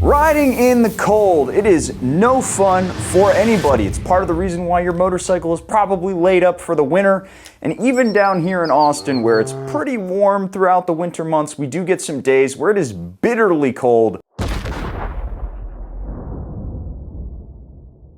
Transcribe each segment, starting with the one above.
Riding in the cold, it is no fun for anybody. It's part of the reason why your motorcycle is probably laid up for the winter. And even down here in Austin, where it's pretty warm throughout the winter months, we do get some days where it is bitterly cold.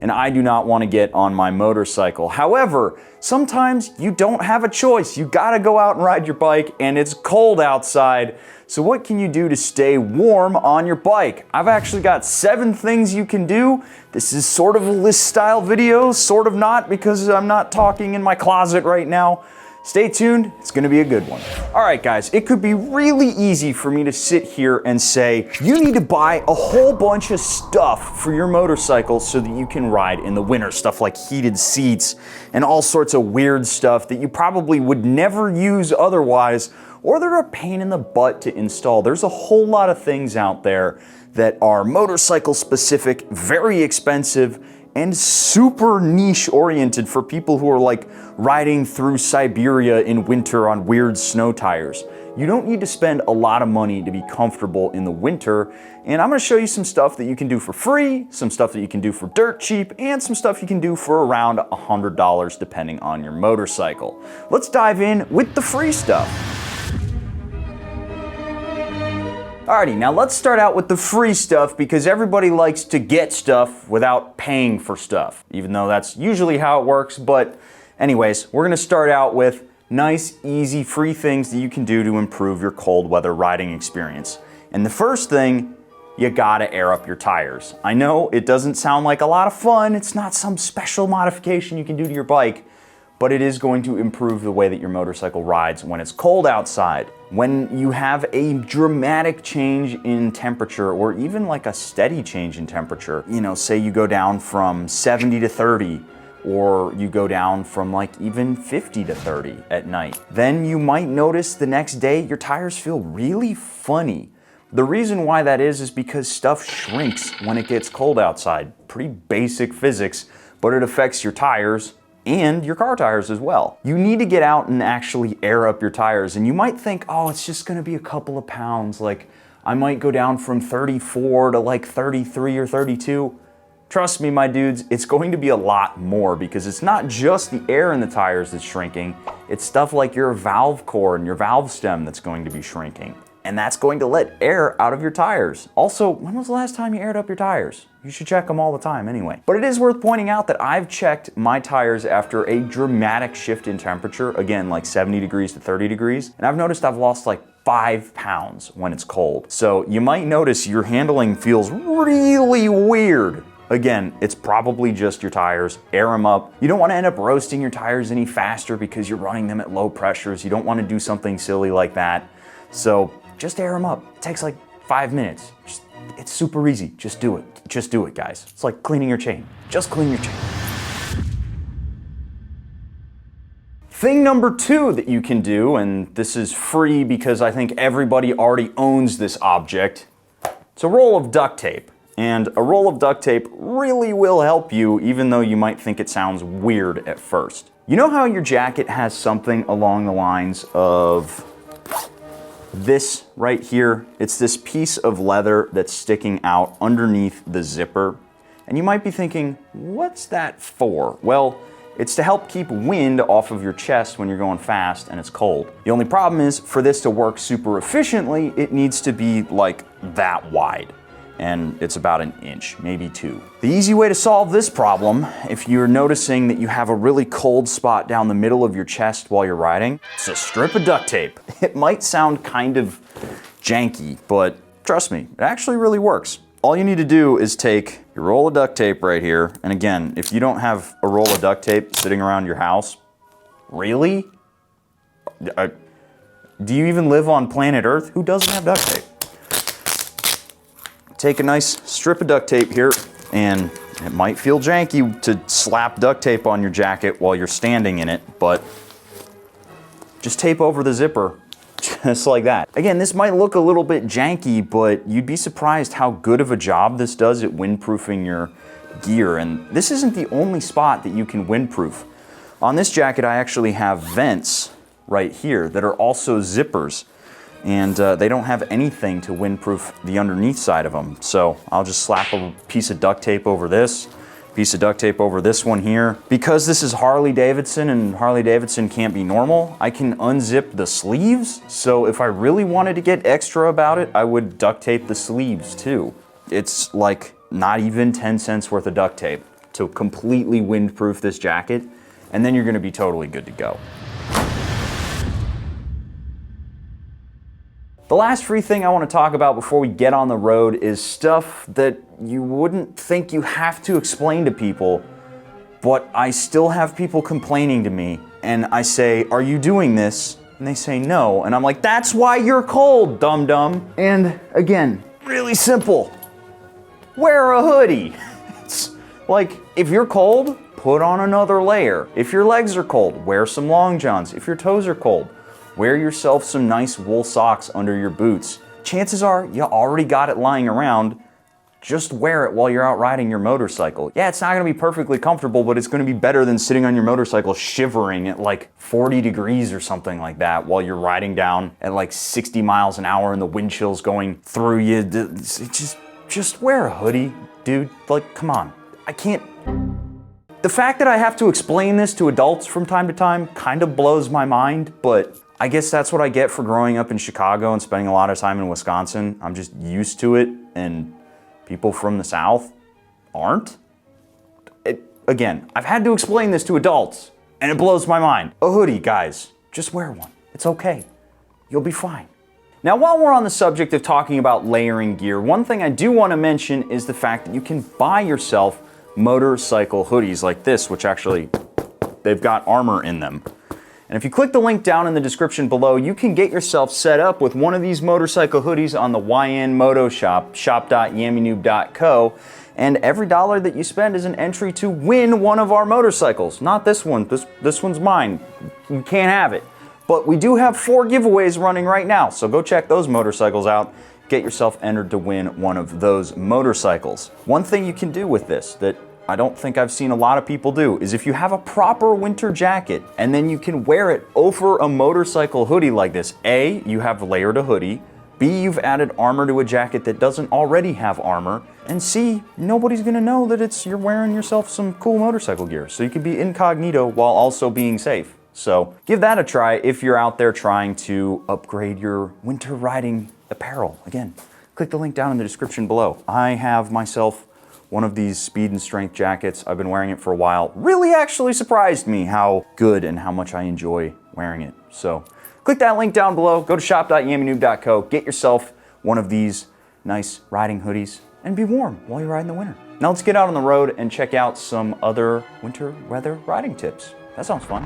And I do not want to get on my motorcycle. However, sometimes you don't have a choice. You gotta go out and ride your bike and it's cold outside. So what can you do to stay warm on your bike? I've actually got 7 things you can do. This is sort of a list style video, sort of not, because I'm not talking in my closet right now. Stay tuned, it's gonna be a good one. All right guys, it could be really easy for me to sit here and say, you need to buy a whole bunch of stuff for your motorcycle so that you can ride in the winter. Stuff like heated seats and all sorts of weird stuff that you probably would never use otherwise, or they're a pain in the butt to install. There's a whole lot of things out there that are motorcycle specific, very expensive, and super niche oriented for people who are like riding through Siberia in winter on weird snow tires. You don't need to spend a lot of money to be comfortable in the winter, and I'm gonna show you some stuff that you can do for free, some stuff that you can do for dirt cheap, and some stuff you can do for around $100 depending on your motorcycle. Let's dive in with the free stuff. Alrighty, now let's start out with the free stuff because everybody likes to get stuff without paying for stuff, even though that's usually how it works. But anyways, we're gonna start out with nice, easy, free things that you can do to improve your cold weather riding experience. And the first thing, you gotta air up your tires. I know it doesn't sound like a lot of fun, it's not some special modification you can do to your bike, but it is going to improve the way that your motorcycle rides when it's cold outside. When you have a dramatic change in temperature, or even like a steady change in temperature, you know, say you go down from 70 to 30, or you go down from like even 50 to 30 at night, then you might notice the next day your tires feel really funny. The reason why that is because stuff shrinks when it gets cold outside. Pretty basic physics, but it affects your tires and your car tires as well. You need to get out and actually air up your tires, and you might think, oh, it's just gonna be a couple of pounds, like I might go down from 34 to like 33 or 32. Trust me, my dudes, it's going to be a lot more because it's not just the air in the tires that's shrinking, it's stuff like your valve core and your valve stem that's going to be shrinking. And that's going to let air out of your tires. Also, when was the last time you aired up your tires? You should check them all the time anyway. But it is worth pointing out that I've checked my tires after a dramatic shift in temperature, again, like 70 degrees to 30 degrees, and I've noticed I've lost like 5 pounds when it's cold. So you might notice your handling feels really weird. Again, it's probably just your tires. Air them up. You don't want to end up roasting your tires any faster because you're running them at low pressures. You don't want to do something silly like that. So just air them up. It takes like 5 minutes. It's super easy. Just do it. Just do it, guys. It's like cleaning your chain. Just clean your chain. Thing number 2 that you can do, and this is free because I think everybody already owns this object, it's a roll of duct tape. And a roll of duct tape really will help you, even though you might think it sounds weird at first. You know how your jacket has something along the lines of this right here? It's this piece of leather that's sticking out underneath the zipper. And you might be thinking, what's that for? Well, it's to help keep wind off of your chest when you're going fast and it's cold. The only problem is, for this to work super efficiently, it needs to be like that wide. And it's about 1 inch, maybe 2. The easy way to solve this problem, if you're noticing that you have a really cold spot down the middle of your chest while you're riding, it's a strip of duct tape. It might sound kind of janky, but trust me, it actually really works. All you need to do is take your roll of duct tape right here, and again, if you don't have a roll of duct tape sitting around your house, really? Do you even live on planet Earth? Who doesn't have duct tape? Take a nice strip of duct tape here, and it might feel janky to slap duct tape on your jacket while you're standing in it, but just tape over the zipper, just like that. Again, this might look a little bit janky, but you'd be surprised how good of a job this does at windproofing your gear. And this isn't the only spot that you can windproof. On this jacket, I actually have vents right here that are also zippers. and they don't have anything to windproof the underneath side of them. So I'll just slap a piece of duct tape over this, piece of duct tape over this one here. Because this is Harley Davidson and Harley Davidson can't be normal, I can unzip the sleeves. So if I really wanted to get extra about it, I would duct tape the sleeves too. It's like not even 10 cents worth of duct tape to completely windproof this jacket, and then you're gonna be totally good to go. The last free thing I want to talk about before we get on the road is stuff that you wouldn't think you have to explain to people, but I still have people complaining to me, and I say, "Are you doing this?" And they say no, and I'm like, "That's why you're cold, dum-dum." And again, really simple. Wear a hoodie. It's like, if you're cold, put on another layer. If your legs are cold, wear some long johns. If your toes are cold, wear yourself some nice wool socks under your boots. Chances are you already got it lying around. Just wear it while you're out riding your motorcycle. Yeah, it's not gonna be perfectly comfortable, but it's gonna be better than sitting on your motorcycle shivering at like 40 degrees or something like that while you're riding down at like 60 miles an hour and the wind chill's going through you. Just wear a hoodie, dude. Like, come on. I can't. The fact that I have to explain this to adults from time to time kind of blows my mind, but I guess that's what I get for growing up in Chicago and spending a lot of time in Wisconsin. I'm just used to it, and people from the South aren't. Again, I've had to explain this to adults, and it blows my mind. A hoodie, guys. Just wear one. It's okay. You'll be fine. Now, while we're on the subject of talking about layering gear, one thing I do want to mention is the fact that you can buy yourself motorcycle hoodies like this, which actually, they've got armor in them. And if you click the link down in the description below, you can get yourself set up with one of these motorcycle hoodies on the YN Moto Shop, shop.yammynoob.co, and every dollar that you spend is an entry to win one of our motorcycles. Not this one, this one's mine. You can't have it. But we do have 4 giveaways running right now, so go check those motorcycles out. Get yourself entered to win one of those motorcycles. One thing you can do with this that I don't think I've seen a lot of people do is if you have a proper winter jacket and then you can wear it over a motorcycle hoodie like this. A, you have layered a hoodie. B, you've added armor to a jacket that doesn't already have armor. And C, nobody's gonna know that you're wearing yourself some cool motorcycle gear. So you can be incognito while also being safe. So give that a try if you're out there trying to upgrade your winter riding apparel. Again, click the link down in the description below. I have myself one of these speed and strength jackets. I've been wearing it for a while. Really actually surprised me how good and how much I enjoy wearing it. So click that link down below, go to shop.yammynoob.co, get yourself one of these nice riding hoodies and be warm while you're riding the winter. Now let's get out on the road and check out some other winter weather riding tips. That sounds fun.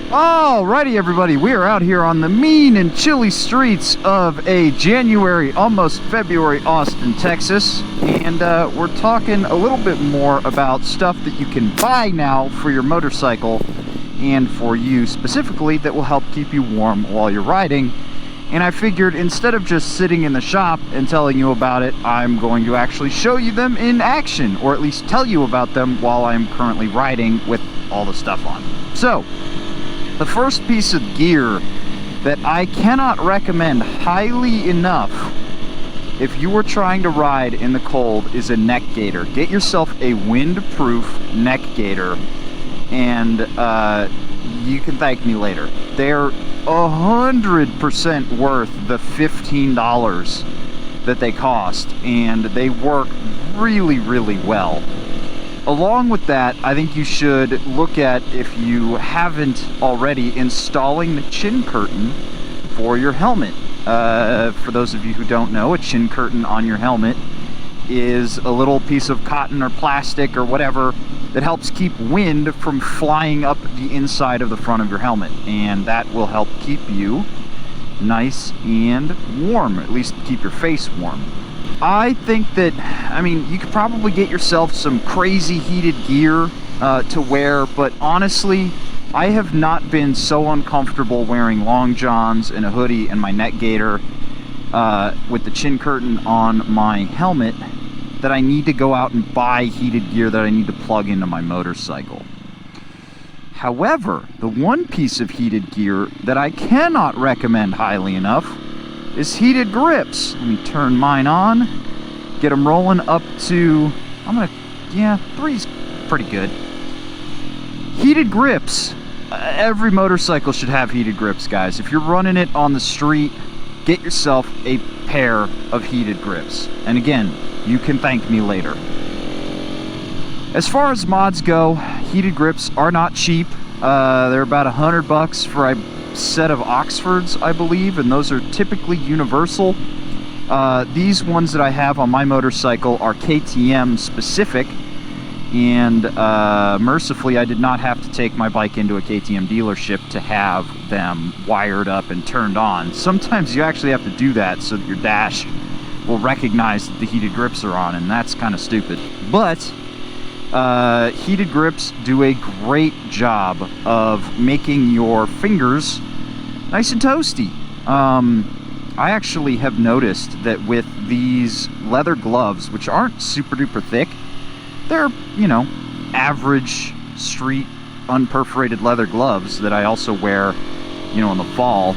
Alrighty everybody, we are out here on the mean and chilly streets of a January, almost February Austin, Texas, and we're talking a little bit more about stuff that you can buy now for your motorcycle and for you specifically that will help keep you warm while you're riding. And I figured instead of just sitting in the shop and telling you about it, I'm going to actually show you them in action, or at least tell you about them while I'm currently riding with all the stuff on. So, the first piece of gear that I cannot recommend highly enough if you were trying to ride in the cold is a Neckgator. Get yourself a windproof Neckgator, and you can thank me later. They're 100% worth the $15 that they cost, and they work really, really well. Along with that, I think you should look at, if you haven't already, installing the chin curtain for your helmet. For those of you who don't know, a chin curtain on your helmet is a little piece of cotton or plastic or whatever that helps keep wind from flying up the inside of the front of your helmet, and that will help keep you nice and warm, at least keep your face warm. I think that, I mean, you could probably get yourself some crazy heated gear to wear, but honestly, I have not been so uncomfortable wearing long johns and a hoodie and my Neckgator with the chin curtain on my helmet that I need to go out and buy heated gear that I need to plug into my motorcycle. However, the one piece of heated gear that I cannot recommend highly enough is heated grips. Let me turn mine on, get them rolling up to, yeah, 3's pretty good. Heated grips. Every motorcycle should have heated grips, guys. If you're running it on the street, get yourself a pair of heated grips. And again, you can thank me later. As far as mods go, heated grips are not cheap. They're about $100 for a set of Oxfords, I believe, and those are typically universal. These ones that I have on my motorcycle are KTM specific, and mercifully I did not have to take my bike into a KTM dealership to have them wired up and turned on. Sometimes you actually have to do that so that your dash will recognize that the heated grips are on, and that's kind of stupid. But heated grips do a great job of making your fingers nice and toasty. I actually have noticed that with these leather gloves, which aren't super duper thick, they're, you know, average street unperforated leather gloves that I also wear, you know, in the fall.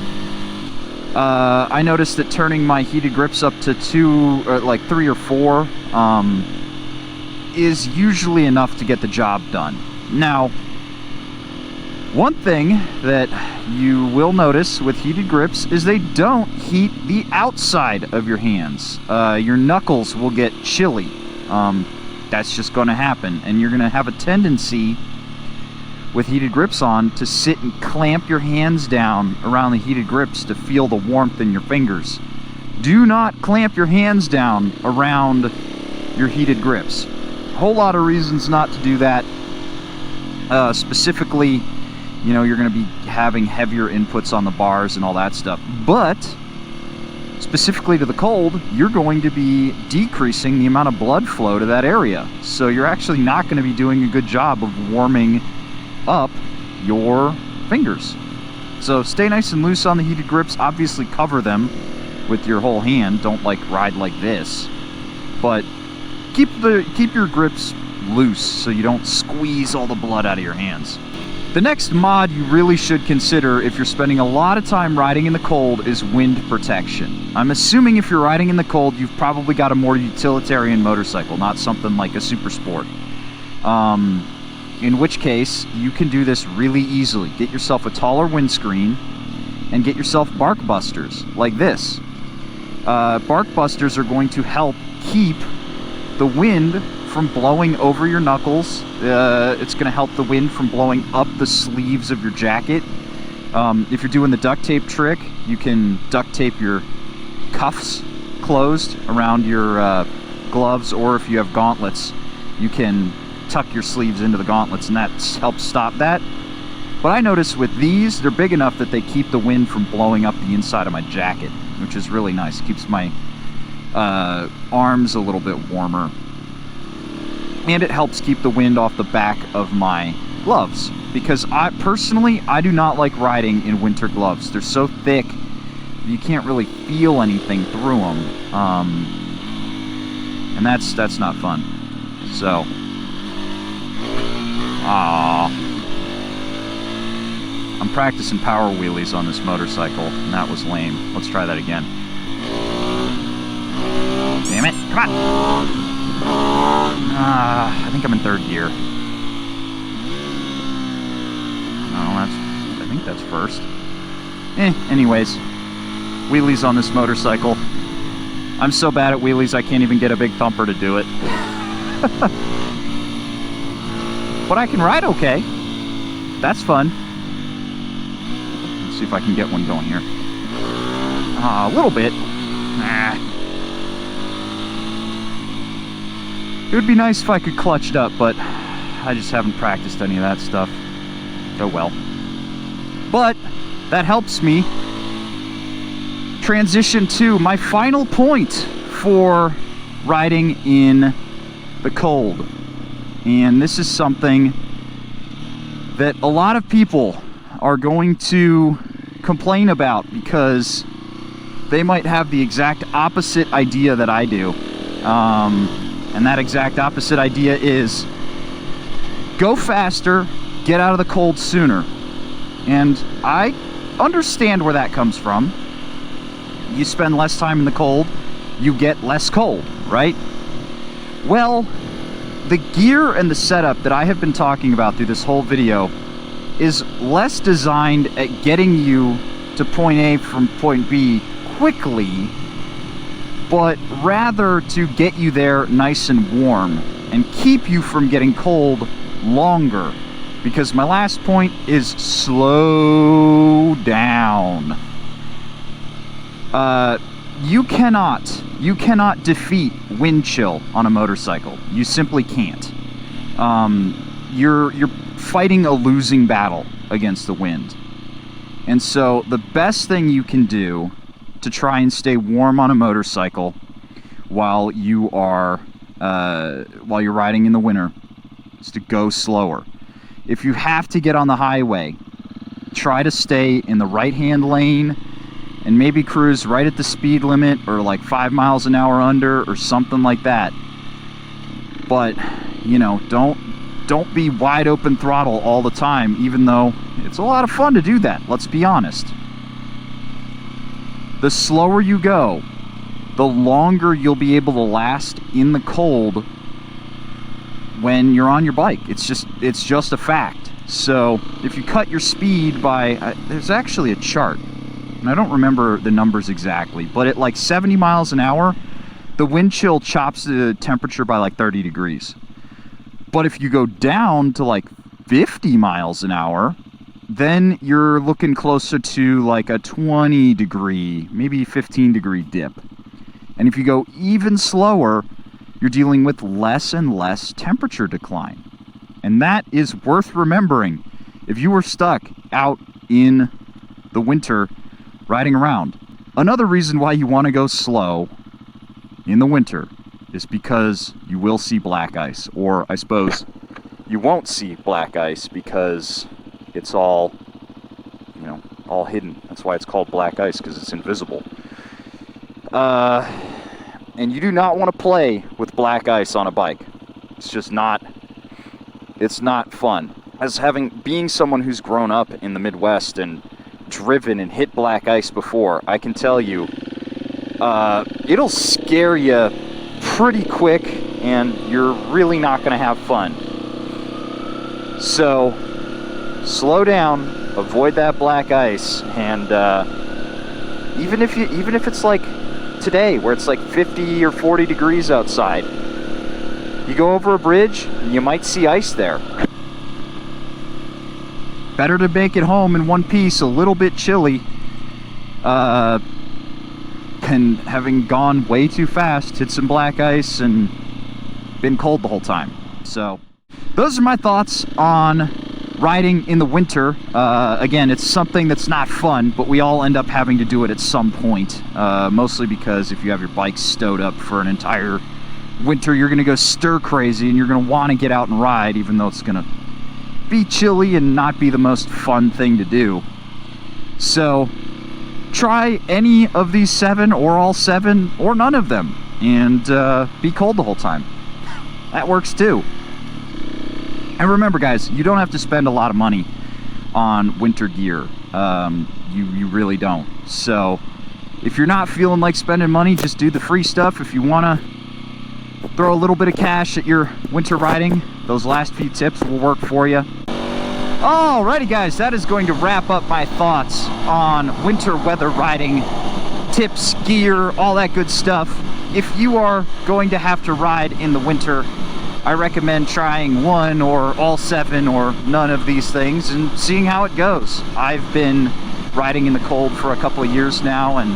I noticed that turning my heated grips up to 3 or 4 is usually enough to get the job done. Now, one thing that you will notice with heated grips is they don't heat the outside of your hands. Your knuckles will get chilly. That's just going to happen, and you're going to have a tendency with heated grips on to sit and clamp your hands down around the heated grips to feel the warmth in your fingers. Do not clamp your hands down around your heated grips. Whole lot of reasons not to do that. Specifically, you know, you're going to be having heavier inputs on the bars and all that stuff. But specifically to the cold, you're going to be decreasing the amount of blood flow to that area. So you're actually not going to be doing a good job of warming up your fingers. So stay nice and loose on the heated grips. Obviously cover them with your whole hand. Don't like ride like this. But keep your grips loose so you don't squeeze all the blood out of your hands. The next mod you really should consider if you're spending a lot of time riding in the cold is wind protection. I'm assuming if you're riding in the cold, you've probably got a more utilitarian motorcycle, not something like a super sport. In which case, you can do this really easily. Get yourself a taller windscreen and get yourself bark busters like this. Bark busters are going to help keep the wind from blowing over your knuckles. It's going to help the wind from blowing up the sleeves of your jacket. If you're doing the duct tape trick, you can duct tape your cuffs closed around your gloves, or if you have gauntlets, you can tuck your sleeves into the gauntlets, and that helps stop that. But I notice with these, they're big enough that they keep the wind from blowing up the inside of my jacket, which is really nice. It keeps my arms a little bit warmer. And it helps keep the wind off the back of my gloves, because I do not like riding in winter gloves. They're so thick you can't really feel anything through them, and that's not fun. So I'm practicing power wheelies on this motorcycle, and that was lame. Let's try that again. Damn it, come on! I think I'm in third gear. No, I think that's first. Anyways, wheelies on this motorcycle. I'm so bad at wheelies I can't even get a big thumper to do it. But I can ride okay. That's fun. Let's see if I can get one going here. A little bit. It would be nice if I could clutch it up, but I just haven't practiced any of that stuff. Oh well. But that helps me transition to my final point for riding in the cold. And this is something that a lot of people are going to complain about, because they might have the exact opposite idea that I do. And that exact opposite idea is go faster get out of the cold sooner. And I understand where that comes from. You spend less time in the cold, you get less cold, right? Well, the gear and the setup that I have been talking about through this whole video is less designed at getting you to point A from point B quickly, but rather to get you there nice and warm and keep you from getting cold longer. Because my last point is slow down. You cannot defeat wind chill on a motorcycle. You simply can't. You're fighting a losing battle against the wind. And so the best thing you can do to try and stay warm on a motorcycle while you're riding in the winter is to go slower. If you have to get on the highway, try to stay in the right-hand lane and maybe cruise right at the speed limit or like 5 miles an hour under or something like that. But, you know, don't be wide open throttle all the time, even though it's a lot of fun to do that, let's be honest. The slower you go, the longer you'll be able to last in the cold when you're on your bike. It's just a fact. So if you cut your speed by, there's actually a chart, and I don't remember the numbers exactly, but at like 70 miles an hour, the wind chill chops the temperature by like 30 degrees. But if you go down to like 50 miles an hour, then you're looking closer to like a 20 degree, maybe 15 degree dip. And if you go even slower, you're dealing with less and less temperature decline. And that is worth remembering if you were stuck out in the winter riding around. Another reason why you want to go slow in the winter is because you will see black ice. Or I suppose you won't see black ice because it's all, you know, all hidden. That's why it's called black ice, because it's invisible. And you do not want to play with black ice on a bike. It's just not, it's not fun. Being someone who's grown up in the Midwest and driven and hit black ice before, I can tell you, it'll scare you pretty quick and you're really not going to have fun. So, slow down, avoid that black ice, and even if it's like today, where it's like 50 or 40 degrees outside, you go over a bridge and you might see ice there. Better to make it home in one piece, a little bit chilly, than having gone way too fast, hit some black ice, and been cold the whole time. So those are my thoughts on riding in the winter. Again, it's something that's not fun, but we all end up having to do it at some point. Mostly because if you have your bike stowed up for an entire winter, you're going to go stir crazy and you're going to want to get out and ride, even though it's going to be chilly and not be the most fun thing to do. So try any of these 7 or all 7 or none of them and be cold the whole time. That works too. And remember, guys, you don't have to spend a lot of money on winter gear. You really don't. So if you're not feeling like spending money, just do the free stuff. If you want to throw a little bit of cash at your winter riding, those last few tips will work for you. Alrighty, guys, that is going to wrap up my thoughts on winter weather riding, tips, gear, all that good stuff. If you are going to have to ride in the winter, I recommend trying 1 or all 7 or none of these things and seeing how it goes. I've been riding in the cold for a couple of years now, and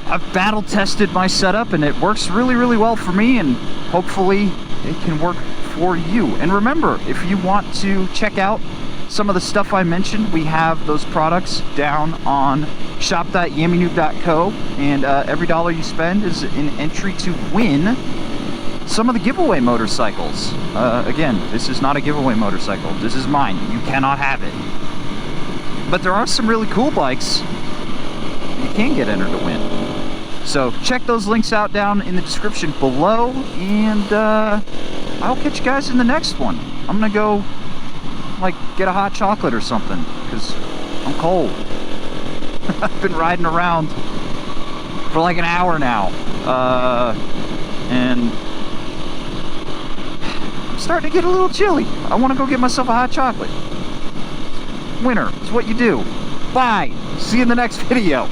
I've battle tested my setup, and it works really, really well for me, and hopefully it can work for you. And remember, if you want to check out some of the stuff I mentioned, we have those products down on shop.yammynoob.co, and every dollar you spend is an entry to win some of the giveaway motorcycles. Again, this is not a giveaway motorcycle. This is mine. You cannot have it. But there are some really cool bikes you can get entered to win. So check those links out down in the description below, and I'll catch you guys in the next one. I'm gonna go like get a hot chocolate or something, because I'm cold. I've been riding around for like an hour now, and I'm starting to get a little chilly. I want to go get myself a hot chocolate. Winter is what you do. Bye. See you in the next video.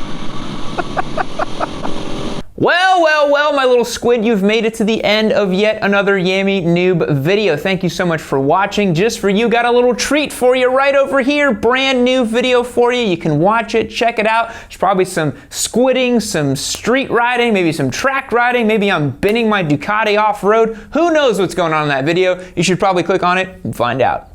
Well, my little squid, you've made it to the end of yet another Yammy Noob video. Thank you so much for watching. Just for you, got a little treat for you right over here. Brand new video for you. You can watch it, check it out. There's probably some squidding, some street riding, maybe some track riding. Maybe I'm binning my Ducati off-road. Who knows what's going on in that video? You should probably click on it and find out.